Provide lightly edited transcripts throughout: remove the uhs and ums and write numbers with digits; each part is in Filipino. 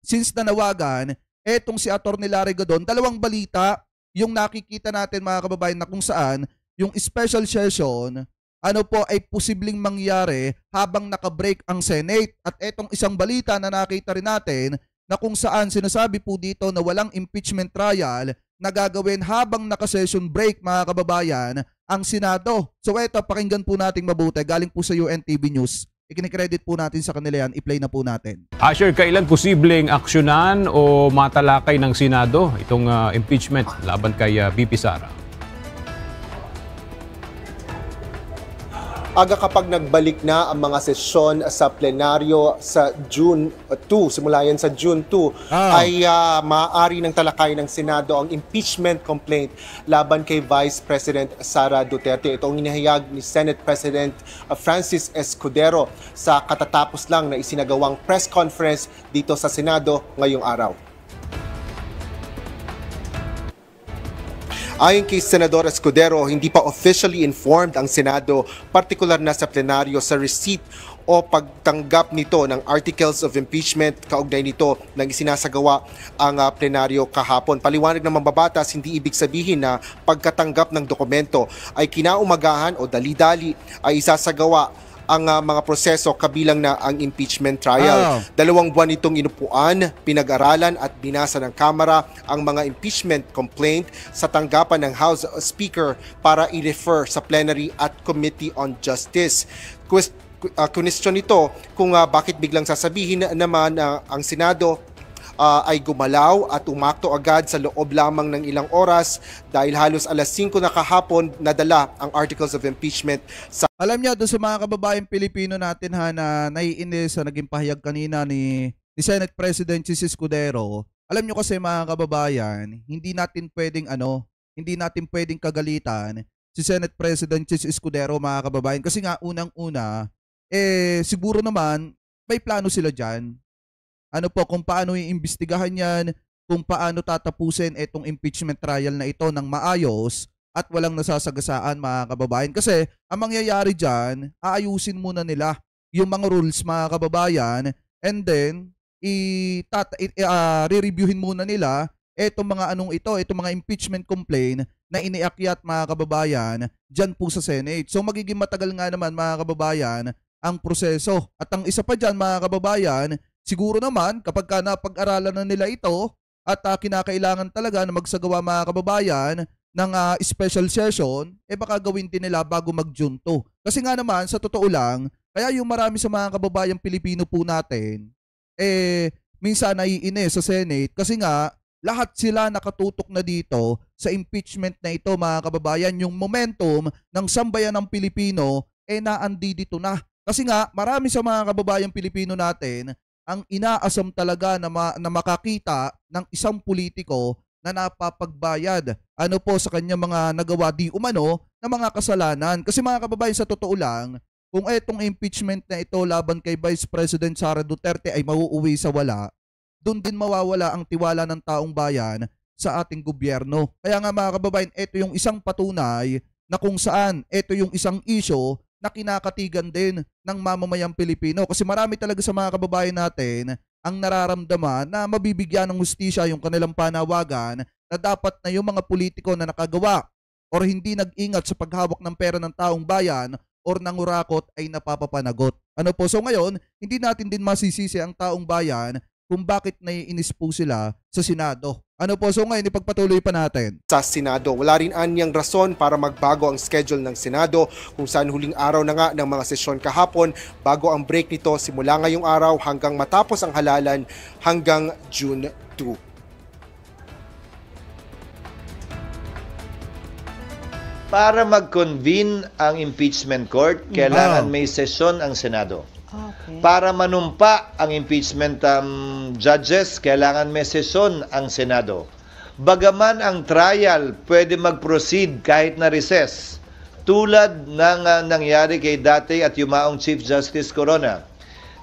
since nanawagan, etong si Atty. Larry Gadon, dalawang balita yung nakikita natin mga kababayan na kung saan yung special session ano po ay posibleng mangyari habang nakabreak ang Senate. At etong isang balita na nakita rin natin na kung saan sinasabi po dito na walang impeachment trial na gagawin habang naka-session break mga kababayan ang Senado. So eto, pakinggan po natin mabuti. Galing po sa UNTV News. Ikinikredit po natin sa kanila yan. I-play na po natin. Asher, kailan posibleng aksyonan o matalakay ng Senado itong impeachment laban kay VP Sara? Aga kapag nagbalik na ang mga sesyon sa plenaryo sa June 2, simula yan sa June 2, ay maaari ng talakay ng Senado ang impeachment complaint laban kay Vice President Sara Duterte. Ito ang inihayag ni Senate President Francis Escudero sa katatapos lang na isinagawang press conference dito sa Senado ngayong araw. Ayon kay Senador Escudero, hindi pa officially informed ang Senado, partikular na sa plenaryo, sa receipt o pagtanggap nito ng articles of impeachment kaugnay nito nang isinasagawa ang plenaryo kahapon. Paliwanag ng mambabatas, hindi ibig sabihin na pagkatanggap ng dokumento ay kinaumagahan o dali-dali ay isasagawa ang mga proseso kabilang na ang impeachment trial. 2 buwan itong inupuan, pinag-aralan at binasa ng Kamara ang mga impeachment complaint sa tanggapan ng House Speaker para i-refer sa plenary at Committee on Justice. Question ito kung bakit biglang sasabihin naman ang Senado ay gumalaw at umakto agad sa loob lamang ng ilang oras dahil halos alas 5 na kahapon nadala ang articles of impeachment sa... Alam niyo, doon sa mga kababayang Pilipino natin na naiinis sa naging pahayag kanina ni Senate President Chis Escudero, alam niyo kasi mga kababayan, hindi natin pwedeng kagalitan si Senate President Chis Escudero mga kababayan kasi nga unang-una, siguro naman may plano sila dyan. Ano po, kung paano iimbestigahan yan, kung paano tatapusin itong impeachment trial na ito ng maayos at walang nasasagasaan mga kababayan. Kasi ang mangyayari dyan, aayusin muna nila yung mga rules mga kababayan and then re-reviewin muna nila itong mga impeachment complaint na iniakyat mga kababayan dyan po sa Senate. So magiging matagal nga naman mga kababayan ang proseso. At ang isa pa dyan mga kababayan, siguro naman kapag napag-aralan na nila ito at kinakailangan talaga na magsagawa mga kababayan ng special session, baka gawin din nila bago mag-June 2. Kasi nga naman, sa totoo lang, kaya yung marami sa mga kababayang Pilipino po natin, minsan naiinis sa Senate kasi nga lahat sila nakatutok na dito sa impeachment na ito mga kababayan. Yung momentum ng sambayan ng Pilipino naandi dito na. Kasi nga marami sa mga kababayang Pilipino natin ang inaasam talaga na makakita ng isang politiko na napapagbayad sa kanya mga nagawa di umano na mga kasalanan. Kasi mga kababayan, sa totoo lang, kung itong impeachment na ito laban kay Vice President Sara Duterte ay mauuwi sa wala, doon din mawawala ang tiwala ng taong bayan sa ating gobyerno. Kaya nga mga kababayan, ito yung isang patunay na kung saan ito yung isang issue na kinakatigan din ng mamamayang Pilipino. Kasi marami talaga sa mga kababayan natin ang nararamdaman na mabibigyan ng hustisya yung kanilang panawagan na dapat na yung mga politiko na nakagawa or hindi nag-ingat sa paghawak ng pera ng taong bayan or nangurakot ay napapapanagot. So ngayon, hindi natin din masisisi ang taong bayan kung bakit naiinis po sila sa Senado. So ngayon, ipagpatuloy pa natin. Sa Senado, wala rin anyang rason para magbago ang schedule ng Senado kung saan huling araw na nga ng mga sesyon kahapon bago ang break nito simula ngayong araw hanggang matapos ang halalan hanggang June 2. Para mag-convene ang impeachment court, kailangan may sesyon ang Senado. Okay. Para manumpa ang impeachment judges, kailangan may sesyon ang Senado. Bagaman ang trial pwede mag-proceed kahit na recess, tulad ng nangyari kay dati at yumaong Chief Justice Corona,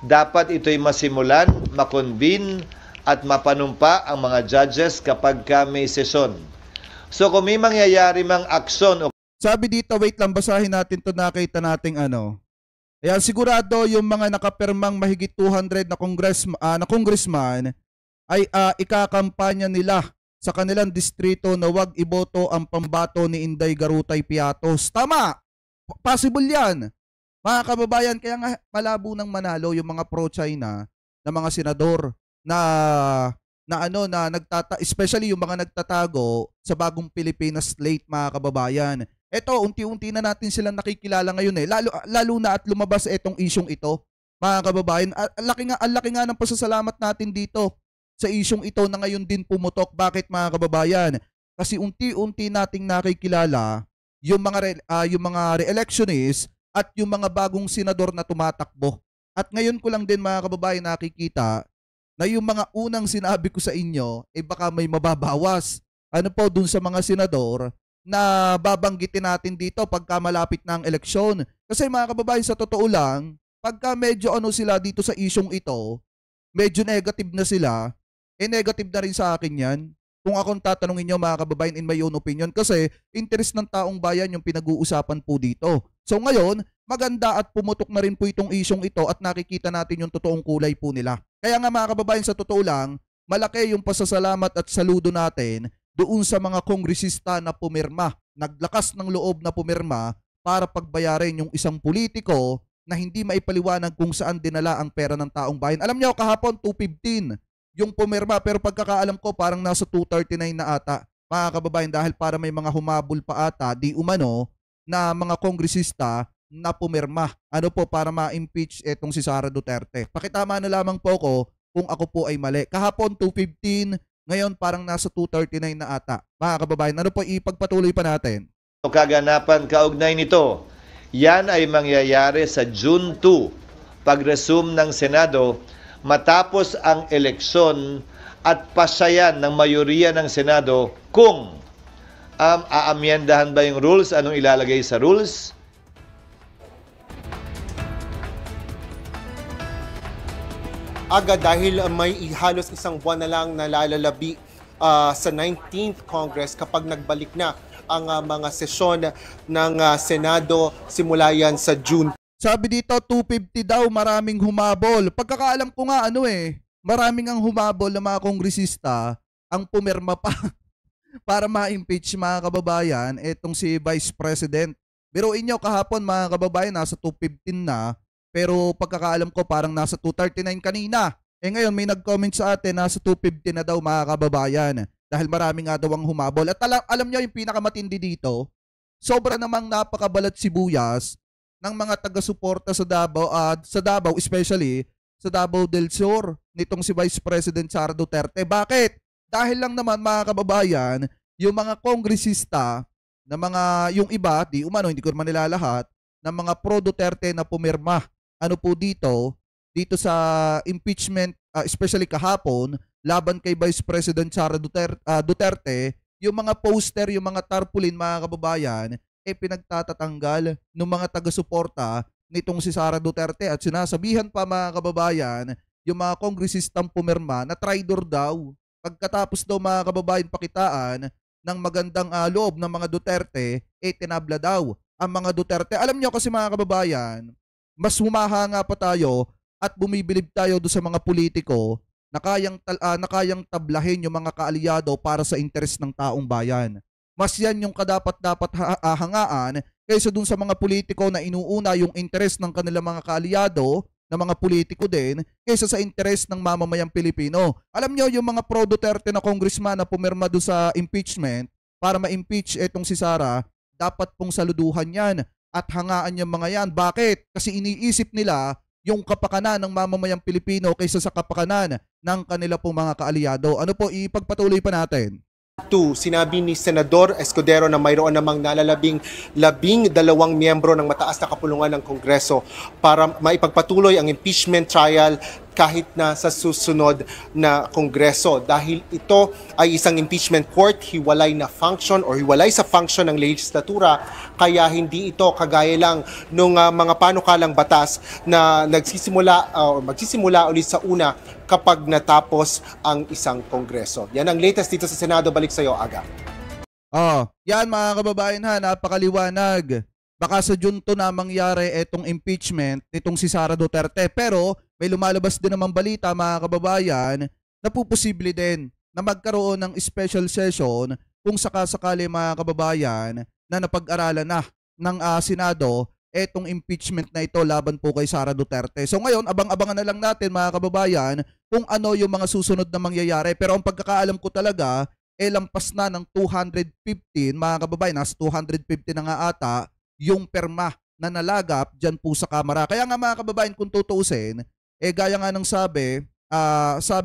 dapat ito'y masimulan, makonvene at mapanumpa ang mga judges kapag may sesyon. So kung may mangyayari mang aksyon... Sabi dito, wait lang, basahin natin ito, nakita nating Ayan, sigurado yung mga nakapirmang mahigit 200 na congressman ay ikakampanya nila sa kanilang distrito na wag iboto ang pambato ni Inday Garutay Piatos. Tama! Possible yan. Mga kababayan, kaya nga malabo ng manalo yung mga pro-China na mga senador na especially yung mga nagtatago sa bagong Pilipinas slate, mga kababayan. Ito, unti-unti na natin silang nakikilala ngayon eh. Lalo na at lumabas itong isyong ito, mga kababayan. Ang laki nga ng pasasalamat natin dito sa isyong ito na ngayon din pumutok. Bakit, mga kababayan? Kasi unti-unti nating nakikilala yung mga re-electionist at yung mga bagong senador na tumatakbo. At ngayon ko lang din, mga kababayan, nakikita na yung mga unang sinabi ko sa inyo, baka may mababawas. Ano po dun sa mga senador na babanggitin natin dito pagka malapit na ang eleksyon. Kasi mga kababayan, sa totoo lang, pagka medyo sila dito sa isyong ito, medyo negative na sila, negative na rin sa akin yan. Kung akong tatanungin nyo, mga kababayan, in my own opinion, kasi interest ng taong bayan yung pinag-uusapan po dito. So ngayon, maganda at pumutok na rin po itong isyong ito at nakikita natin yung totoong kulay po nila. Kaya nga, mga kababayan, sa totoo lang, malaki yung pasasalamat at saludo natin doon sa mga kongresista na pumirma, naglakas ng loob na pumirma para pagbayarin yung isang politiko na hindi maipaliwanag kung saan dinala ang pera ng taong bayan. Alam nyo, kahapon 215 yung pumirma, pero pagkakaalam ko parang nasa 239 na ata, mga kababayan, dahil para may mga humabol pa ata, di umano, na mga kongresista na pumirma. Ano po, para ma-impeach etong si Sara Duterte. Pakitama na lamang po ko kung ako po ay mali. Kahapon 215, ngayon parang nasa 239 na ata. Mga kababayan, ano po, ipagpatuloy pa natin. Kaganapan kaugnay nito, yan ay mangyayari sa June 2, pag-resume ng Senado matapos ang eleksyon at pasayan ng mayoriya ng Senado kung aamyendahan ba yung rules, anong ilalagay sa rules. Aga, dahil may halos isang buwan na lang na lalalabi sa 19th Congress kapag nagbalik na ang mga sesyon ng Senado simula yan sa June. Sabi dito 250 daw, maraming humabol. Pagkakaalam ko nga maraming ang humabol na mga kongresista ang pumirma pa para ma-impeach, mga kababayan, etong si Vice President. Biruin nyo, kahapon, mga kababayan, nasa 215 na, pero pagkakaalam ko parang nasa 239 kanina. Ngayon may nag-comment sa atin, nasa 250 na daw, mga kababayan, dahil maraming nga daw ang humabol. At alam nyo yung pinakamatindi dito, sobra namang napakabalat sibuyas ng mga taga-suporta sa Davao, especially sa Davao del Sur, nitong si Vice President Sara Duterte. Bakit? Dahil lang naman, mga kababayan, yung mga kongresista na yung iba, hindi ko naman nilalahat, na mga pro-Duterte na pumirma. Ano po dito sa impeachment, especially kahapon, laban kay Vice President Sara Duterte, yung mga poster, yung mga tarpaulin, mga kababayan, pinagtatatanggal ng mga taga-suporta nitong si Sara Duterte at sinasabihan pa, mga kababayan, yung mga kongresistang pumirma na traidor daw. Pagkatapos daw, mga kababayan, pakitaan ng magandang loob ng mga Duterte, tinabla daw ang mga Duterte. Alam nyo kasi, mga kababayan, mas humahanga pa tayo at bumibilib tayo do sa mga politiko na kayang tablahin yung mga kaalyado para sa interes ng taong bayan. Mas yan yung kadapat-dapat hangaan kaysa dun sa mga politiko na inuuna yung interes ng kanilang mga kaalyado, na mga politiko din, kaysa sa interes ng mamamayang Pilipino. Alam nyo, yung mga pro-Duterte na congressman na pumirma doon sa impeachment para ma-impeach etong si Sara, dapat pong saluduhan yan at hangaan yung mga yan. Bakit? Kasi iniisip nila yung kapakanan ng mamamayang Pilipino kaysa sa kapakanan ng kanila pong mga kaalyado. Ano po, ipagpatuloy pa natin. Sinabi ni Senador Escudero na mayroon namang nalalabing 12 miyembro ng mataas na kapulungan ng Kongreso para maipagpatuloy ang impeachment trial kahit na sa susunod na Kongreso. Dahil ito ay isang impeachment court, hiwalay na function or hiwalay sa function ng legislatura, kaya hindi ito kagaya lang nung mga panukalang batas na magsisimula ulit sa una kapag natapos ang isang Kongreso. Yan ang latest dito sa Senado. Balik sa iyo, Aga. Yan, mga kababayan, napakaliwanag. Baka sa June 2 na mangyari etong impeachment nitong si Sara Duterte. Pero may lumalabas din namang balita, mga kababayan, napuposible din na magkaroon ng special session kung sakasakali mga kababayan na napag-aralan na ng Senado etong impeachment na ito laban po kay Sara Duterte. So ngayon, abang-abangan na lang natin mga kababayan kung ano yung mga susunod na mangyayari. Pero ang pagkakaalam ko talaga, lampas na ng 215 mga kababayan, nasa 250 na nga ata yung perma na nalagap dyan po sa Kamara. Kaya nga mga kababayan, kung tutuusin, gaya nga ng sabi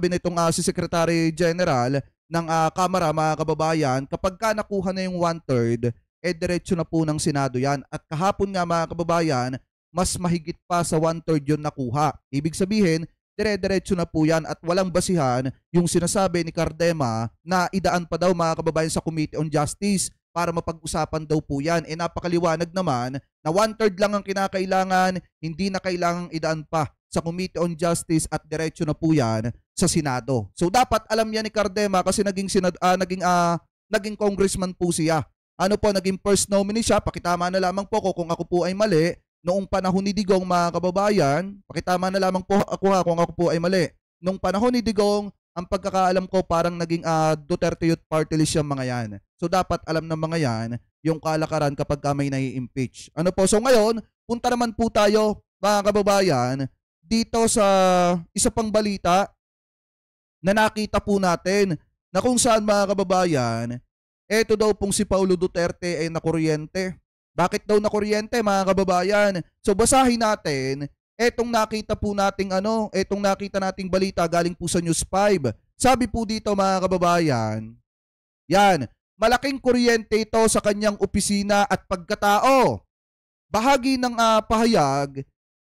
nitong si Secretary General ng Kamara mga kababayan, kapag ka nakuha na yung 1/3, diretso na po ng Senado yan. At kahapon nga mga kababayan, mas mahigit pa sa 1/3 yun nakuha. Ibig sabihin, dire-diretso na po yan at walang basihan yung sinasabi ni Cardema na idaan pa daw mga kababayan sa Committee on Justice para mapag-usapan daw po yan. Napakaliwanag naman na 1/3 lang ang kinakailangan, hindi na kailangang idaan pa sa Committee on Justice at diretso na po yan sa Senado. So dapat alam yan ni Cardema kasi naging congressman po siya. Naging first nominee siya. Pakitama na lamang po ko kung ako po ay mali. Noong panahon ni Digong mga kababayan, pakitama na lamang po ako kung ako po ay mali. Noong panahon ni Digong, ang pagkakaalam ko parang naging Duterte Youth Party list yung mga yan. So dapat alam ng mga yan yung kalakaran kapag may nai-impeach. So ngayon, punta naman po tayo mga kababayan dito sa isa pang balita na nakita po natin na kung saan mga kababayan, eto daw pong si Paulo Duterte ay nakuryente. Bakit daw nakuryente mga kababayan? So basahin natin etong nakita nating balita galing po sa News 5. Sabi po dito mga kababayan, yan, malaking kuryente ito sa kanyang opisina at pagkatao. Bahagi ng pahayag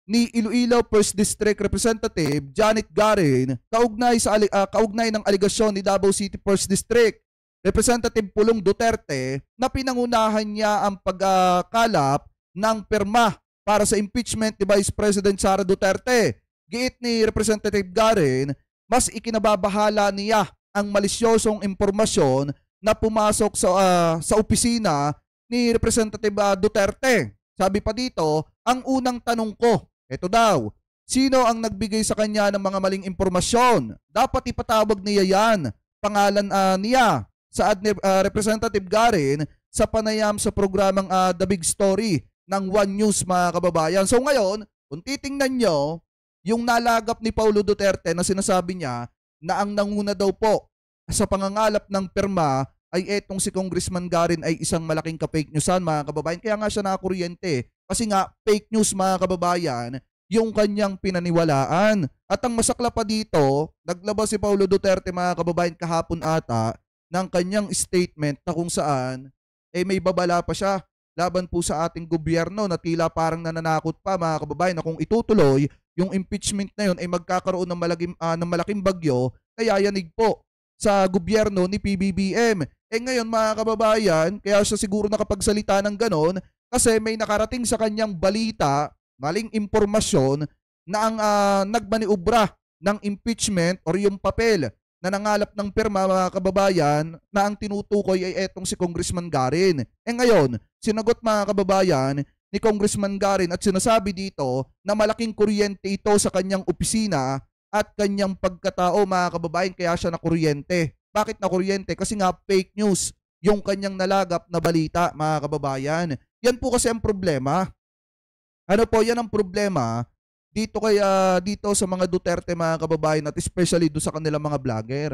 ni Iloilo 1st District Representative Janet Garin kaugnay ng aligasyon ni Davao City 1st District Representative Pulong Duterte na pinangunahan niya ang pagkalap ng pirma para sa impeachment ni Vice President Sara Duterte. Giit ni Representative Garin, mas ikinababahala niya ang malisyosong impormasyon na pumasok sa opisina ni Representative Duterte. Sabi pa dito, ang unang tanong ko, ito daw, sino ang nagbigay sa kanya ng mga maling impormasyon? Dapat ipatawag niya yan, pangalan niya, saad ni Representative Garin sa panayam sa programang The Big Story ng One News mga kababayan. So ngayon, kung titingnan nyo, yung nalagap ni Paulo Duterte na sinasabi niya na ang nanguna daw po sa pangangalap ng pirma ay etong si Congressman Garin ay isang malaking ka-fake newsan mga kababayan. Kaya nga siya nakakuryente. Kasi nga fake news mga kababayan yung kanyang pinaniwalaan. At ang masakla pa dito, naglabas si Paulo Duterte mga kababayan kahapon ata ng kanyang statement na kung saan may babala pa siya laban po sa ating gobyerno na tila parang nananakot pa mga kababayan na kung itutuloy yung impeachment na yun ay magkakaroon ng malaking bagyo kaya yanig po sa gobyerno ni PBBM. Ngayon mga kababayan, kaya siya siguro nakapagsalita ng ganon kasi may nakarating sa kanyang balita, maling impormasyon na ang nagmaniubra ng impeachment or yung papel na nangalap ng pirma mga kababayan na ang tinutukoy ay etong si Congressman Garin. Ngayon, sinagot mga kababayan ni Congressman Garin at sinasabi dito na malaking kuryente ito sa kanyang opisina at kanyang pagkatao mga kababayan kaya siya nakuryente. Bakit nakuryente? Kasi nga fake news yung kanyang nalagap na balita mga kababayan. Yan po kasi ang problema. Yan ang problema dito sa mga Duterte mga kababayan at especially do sa kanilang mga vlogger.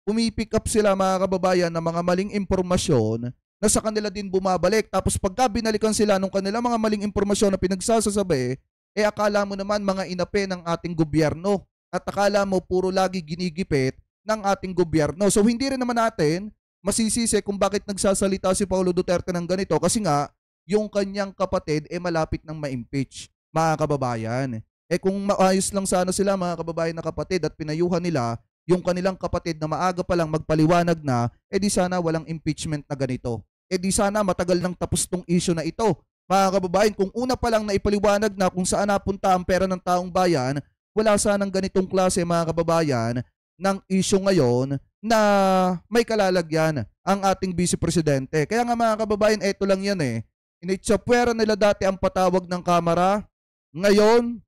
Pumipick up sila mga kababayan ng mga maling impormasyon na sa kanila din bumabalik. Tapos pagka binalikan sila ng kanilang mga maling impormasyon na pinagsasasabi, akala mo naman mga inape ng ating gobyerno at akala mo puro lagi ginigipit ng ating gobyerno. So hindi rin naman natin masisisi kung bakit nagsasalita si Paulo Duterte ng ganito kasi nga yung kanyang kapatid malapit ng ma-impeach mga kababayan. Kung maayos lang sana sila mga kababayan na kapatid at pinayuhan nila yung kanilang kapatid na maaga pa lang magpaliwanag na, di sana walang impeachment na ganito. Di sana matagal nang tapos tong issue na ito. Mga kababayan, kung una pa lang na ipaliwanag na kung saan napunta ang pera ng taong bayan, wala sanang ganitong klase mga kababayan ng issue ngayon na may kalalagyan ang ating Vice Presidente. Kaya nga mga kababayan, eto lang yan Initsapwera nila dati ang patawag ng Kamara. Ngayon,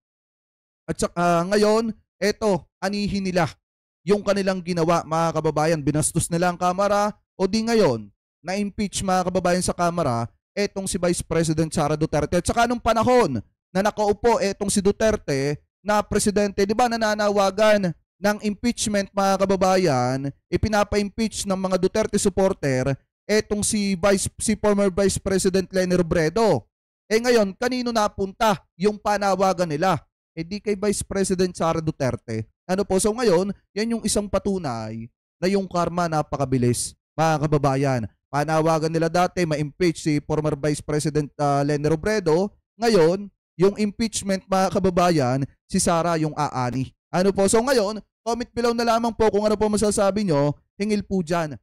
eto, anihin nila yung kanilang ginawa, mga kababayan. Binastos nila ang Kamara, o di ngayon, na-impeach, mga kababayan, sa Kamara, etong si Vice President Sara Duterte. At saka nung panahon na nakaupo etong si Duterte na presidente, di ba nananawagan ng impeachment, mga kababayan, ipinapa-impeach ng mga Duterte supporter etong si former Vice President Leni Robredo. Ngayon, kanino napunta yung panawagan nila? Di kay Vice President Sara Duterte. Ano po? So ngayon, yan yung isang patunay na yung karma napakabilis, mga kababayan. Panawagan nila dati ma-impeach si former Vice President Leni Robredo. Ngayon, yung impeachment, mga kababayan, si Sara yung aani. Ano po? So ngayon, comment below na lamang po kung ano po masasabi nyo. Hingil po dyan